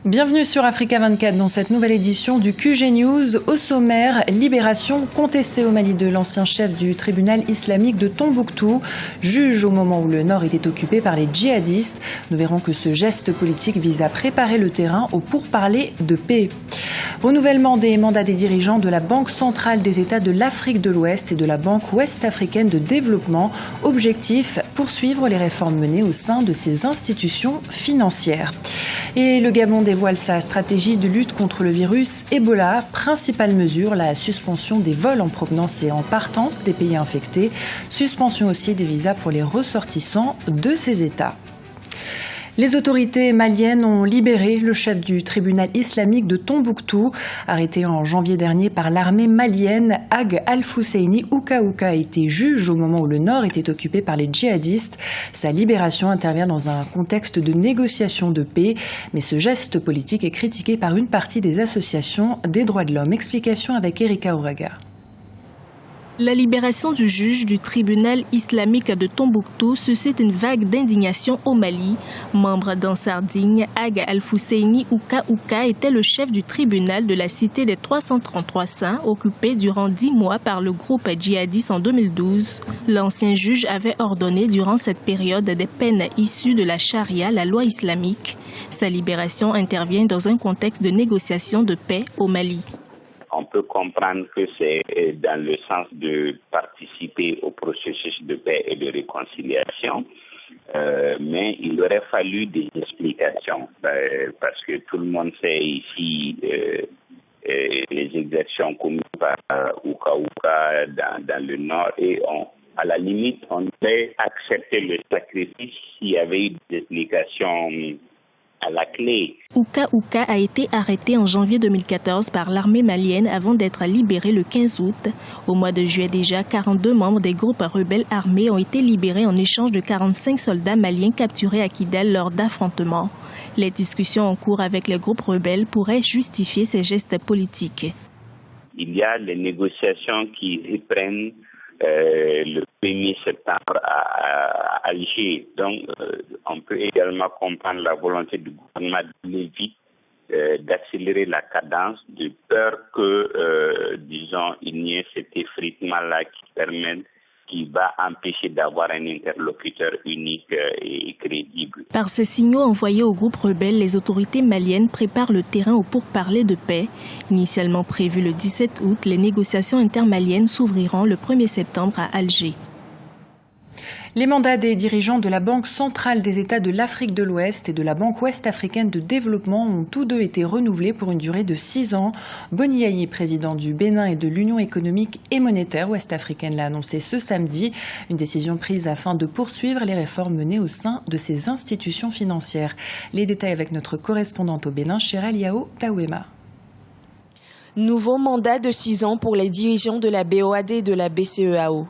Bienvenue sur Africa 24 dans cette nouvelle édition du QG News. Au sommaire, libération contestée au Mali de l'ancien chef du tribunal islamique de Tombouctou, juge au moment où le nord était occupé par les djihadistes. Nous verrons que ce geste politique vise à préparer le terrain au pourparlers de paix. Renouvellement des mandats des dirigeants de la Banque centrale des États de l'Afrique de l'Ouest et de la Banque ouest-africaine de développement. Objectif, poursuivre les réformes menées au sein de ces institutions financières. Et le Gabon dévoile sa stratégie de lutte contre le virus Ebola. Principale mesure, la suspension des vols en provenance et en partance des pays infectés. Suspension aussi des visas pour les ressortissants de ces États. Les autorités maliennes ont libéré le chef du tribunal islamique de Tombouctou. Arrêté en janvier dernier par l'armée malienne, Ag Al-Fusseini Ouka a été juge au moment où le nord était occupé par les djihadistes. Sa libération intervient dans un contexte de négociation de paix. Mais ce geste politique est critiqué par une partie des associations des droits de l'homme. Explication avec Erika Oraga. La libération du juge du tribunal islamique de Tombouctou suscite une vague d'indignation au Mali. Membre d'Ansar Dine, Ag Al-Fusseini Ouka était le chef du tribunal de la cité des 333 saints, occupé durant 10 mois par le groupe djihadiste en 2012. L'ancien juge avait ordonné durant cette période des peines issues de la charia, la loi islamique. Sa libération intervient dans un contexte de négociation de paix au Mali. On peut comprendre que c'est dans le sens de participer au processus de paix et de réconciliation, mais il aurait fallu des explications, parce que tout le monde sait ici les exactions commises par Ouka dans le nord, et à la limite, on devait accepter le sacrifice s'il y avait eu des explications à la clé. Ouka a été arrêté en janvier 2014 par l'armée malienne avant d'être libéré le 15 août. Au mois de juillet déjà, 42 membres des groupes rebelles armés ont été libérés en échange de 45 soldats maliens capturés à Kidal lors d'affrontements. Les discussions en cours avec les groupes rebelles pourraient justifier ces gestes politiques. Il y a les négociations qui reprennent le 1er septembre à Alger. Donc, on peut également comprendre la volonté du gouvernement d'aller vite, d'accélérer la cadence, de peur que, il n'y ait cet effritement-là qui va empêcher d'avoir un interlocuteur unique et crédible. Par ces signaux envoyés au groupe rebelle, les autorités maliennes préparent le terrain au pourparlers de paix. Initialement prévues le 17 août, les négociations intermaliennes s'ouvriront le 1er septembre à Alger. Les mandats des dirigeants de la Banque centrale des États de l'Afrique de l'Ouest et de la Banque ouest-africaine de développement ont tous deux été renouvelés pour une durée de 6 ans. Boni Yayi, président du Bénin et de l'Union économique et monétaire ouest-africaine, l'a annoncé ce samedi. Une décision prise afin de poursuivre les réformes menées au sein de ces institutions financières. Les détails avec notre correspondante au Bénin, Cheryl Yao Tawema. Nouveau mandat de 6 ans pour les dirigeants de la BOAD et de la BCEAO.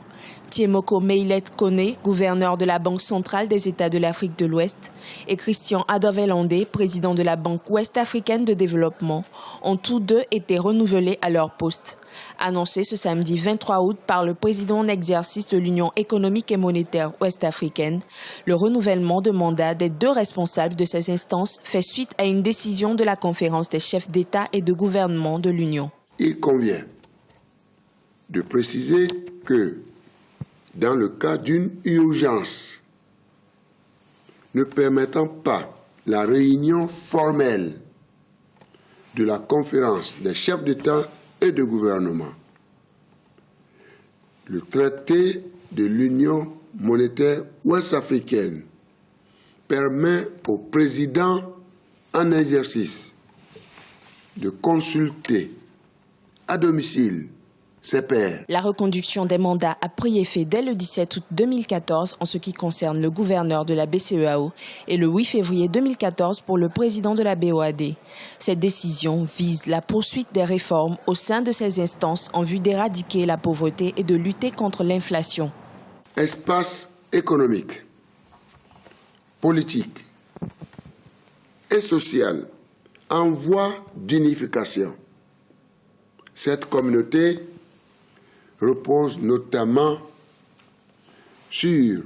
Tiemoko Meilet Kone, gouverneur de la Banque centrale des États de l'Afrique de l'Ouest, et Christian Adovelandé, président de la Banque ouest-africaine de développement, ont tous deux été renouvelés à leur poste. Annoncé ce samedi 23 août par le président en exercice de l'Union économique et monétaire ouest-africaine, le renouvellement de mandat des deux responsables de ces instances fait suite à une décision de la conférence des chefs d'État et de gouvernement de l'Union. Il convient de préciser que dans le cas d'une urgence ne permettant pas la réunion formelle de la conférence des chefs d'État et de gouvernement, le traité de l'Union monétaire ouest-africaine permet au président en exercice de consulter à domicile ses pairs. La reconduction des mandats a pris effet dès le 17 août 2014 en ce qui concerne le gouverneur de la BCEAO et le 8 février 2014 pour le président de la BOAD. Cette décision vise la poursuite des réformes au sein de ces instances en vue d'éradiquer la pauvreté et de lutter contre l'inflation. Espace économique, politique et social en voie d'unification. Cette communauté repose notamment sur,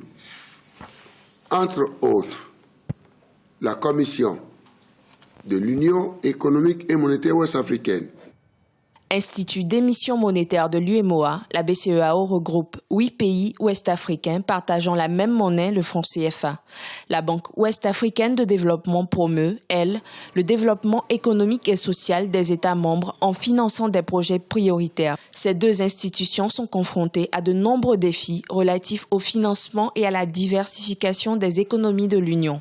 entre autres, la Commission de l'Union économique et monétaire ouest-africaine. Institut d'émission monétaire de l'UEMOA, la BCEAO regroupe 8 pays ouest-africains partageant la même monnaie, le franc CFA. La Banque ouest-africaine de développement promeut, elle, le développement économique et social des États membres en finançant des projets prioritaires. Ces deux institutions sont confrontées à de nombreux défis relatifs au financement et à la diversification des économies de l'Union.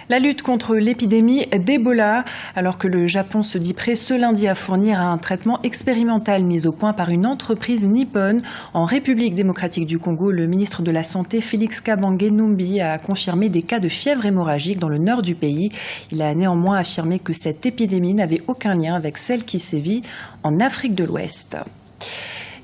La lutte contre l'épidémie d'Ebola, alors que le Japon se dit prêt ce lundi à fournir un traitement expérimental mis au point par une entreprise nippone en République démocratique du Congo, le ministre de la Santé Félix Kabange Numbi a confirmé des cas de fièvre hémorragique dans le nord du pays. Il a néanmoins affirmé que cette épidémie n'avait aucun lien avec celle qui sévit en Afrique de l'Ouest.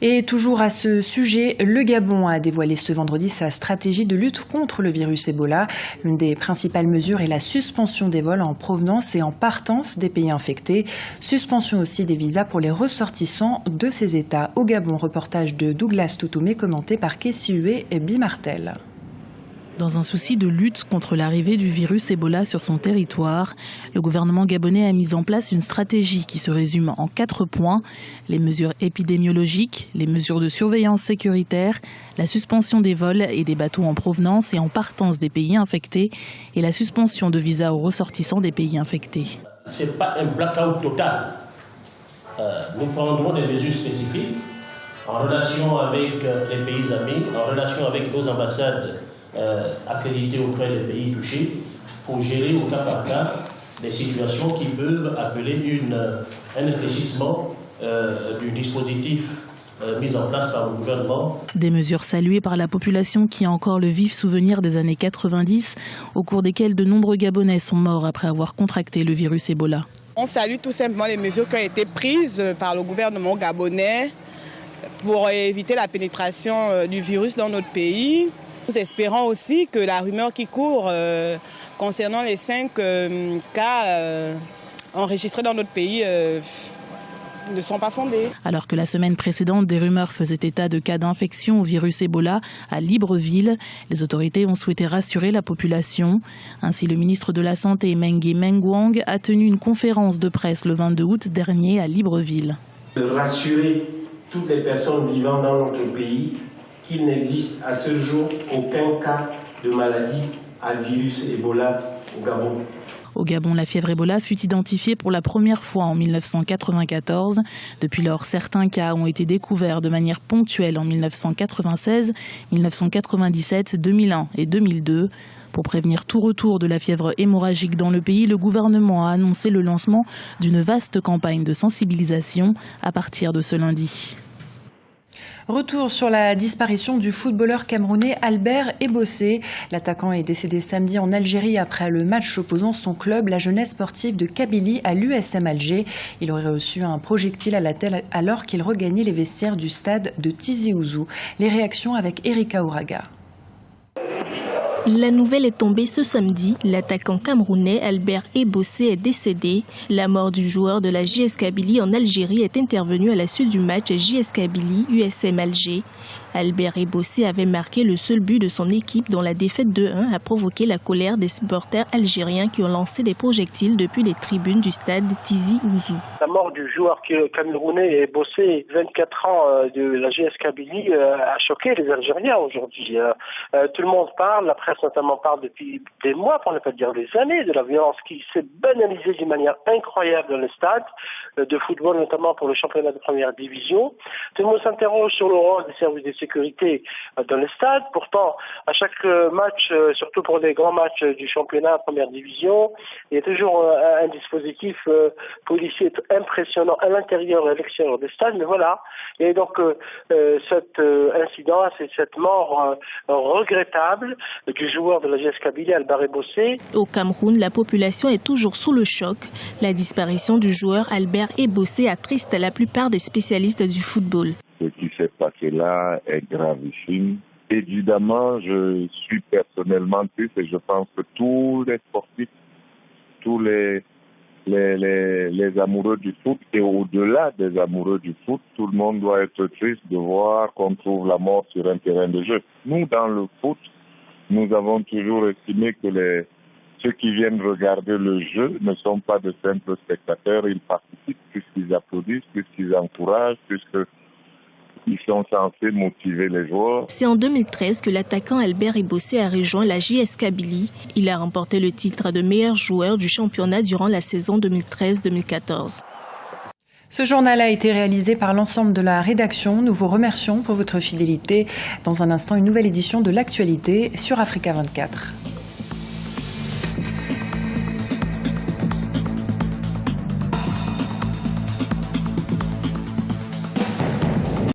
Et toujours à ce sujet, le Gabon a dévoilé ce vendredi sa stratégie de lutte contre le virus Ebola. L'une des principales mesures est la suspension des vols en provenance et en partance des pays infectés. Suspension aussi des visas pour les ressortissants de ces États. Au Gabon, reportage de Douglas Toutoumé commenté par Kessioué et Bimartel. Dans un souci de lutte contre l'arrivée du virus Ebola sur son territoire, le gouvernement gabonais a mis en place une stratégie qui se résume en 4 points. Les mesures épidémiologiques, les mesures de surveillance sécuritaire, la suspension des vols et des bateaux en provenance et en partance des pays infectés et la suspension de visas aux ressortissants des pays infectés. Ce n'est pas un blackout total. Nous prendrons des mesures spécifiques en relation avec les pays amis, en relation avec nos ambassades accrédités auprès des pays touchés pour gérer au cas par cas des situations qui peuvent appeler un réfléchissement du dispositif mis en place par le gouvernement. Des mesures saluées par la population qui a encore le vif souvenir des années 90, au cours desquelles de nombreux Gabonais sont morts après avoir contracté le virus Ebola. On salue tout simplement les mesures qui ont été prises par le gouvernement gabonais pour éviter la pénétration du virus dans notre pays. Nous espérons aussi que la rumeur qui court concernant les 5 cas enregistrés dans notre pays ne sont pas fondées. Alors que la semaine précédente, des rumeurs faisaient état de cas d'infection au virus Ebola à Libreville, les autorités ont souhaité rassurer la population. Ainsi, le ministre de la Santé, Mengue Mengwang, a tenu une conférence de presse le 22 août dernier à Libreville. De rassurer toutes les personnes vivant dans notre pays qu'il n'existe à ce jour aucun cas de maladie à virus Ebola au Gabon. Au Gabon, la fièvre Ebola fut identifiée pour la première fois en 1994. Depuis lors, certains cas ont été découverts de manière ponctuelle en 1996, 1997, 2001 et 2002. Pour prévenir tout retour de la fièvre hémorragique dans le pays, le gouvernement a annoncé le lancement d'une vaste campagne de sensibilisation à partir de ce lundi. Retour sur la disparition du footballeur camerounais Albert Ebossé. L'attaquant est décédé samedi en Algérie après le match opposant son club, la jeunesse sportive de Kabylie, à l'USM Alger. Il aurait reçu un projectile à la tête alors qu'il regagnait les vestiaires du stade de Tizi Ouzou. Les réactions avec Erika Ouraga. La nouvelle est tombée ce samedi. L'attaquant camerounais Albert Ebossé est décédé. La mort du joueur de la JS Kabylie en Algérie est intervenue à la suite du match JS Kabylie USM Alger. Albert Ebossé avait marqué le seul but de son équipe dont la défaite 2-1 a provoqué la colère des supporters algériens qui ont lancé des projectiles depuis les tribunes du stade Tizi Ouzou. La mort du joueur camerounais Ebossé, 24 ans de la JS Kabylie, a choqué les Algériens aujourd'hui. Tout le monde parle, la presse notamment parle depuis des mois, pour ne pas dire des années, de la violence qui s'est banalisée d'une manière incroyable dans le stade de football, notamment pour le championnat de première division. Tout le monde s'interroge sur le rôle des services de sécurité dans le stade. Pourtant, à chaque match, surtout pour les grands matchs du championnat première division, il y a toujours un dispositif policier impressionnant à l'intérieur et à l'extérieur du stade. Mais voilà, il y a donc cet incident, cette mort regrettable du joueur de la JS Kabylie, Albert Ebossé. Au Cameroun, la population est toujours sous le choc. La disparition du joueur Albert Ebossé attriste la plupart des spécialistes du football. Ce qui s'est passé là est gravissime. Évidemment, je suis personnellement triste et je pense que tous les sportifs, tous les amoureux du foot et au-delà des amoureux du foot, tout le monde doit être triste de voir qu'on trouve la mort sur un terrain de jeu. Nous, dans le foot, nous avons toujours estimé que les ceux qui viennent regarder le jeu ne sont pas de simples spectateurs, ils participent puisqu'ils applaudissent, puisqu'ils encouragent, puisqu'ils sont censés motiver les joueurs. C'est en 2013 que l'attaquant Albert Ebossé a rejoint la JS Kabylie. Il a remporté le titre de meilleur joueur du championnat durant la saison 2013-2014. Ce journal a été réalisé par l'ensemble de la rédaction. Nous vous remercions pour votre fidélité. Dans un instant, une nouvelle édition de l'actualité sur Africa 24.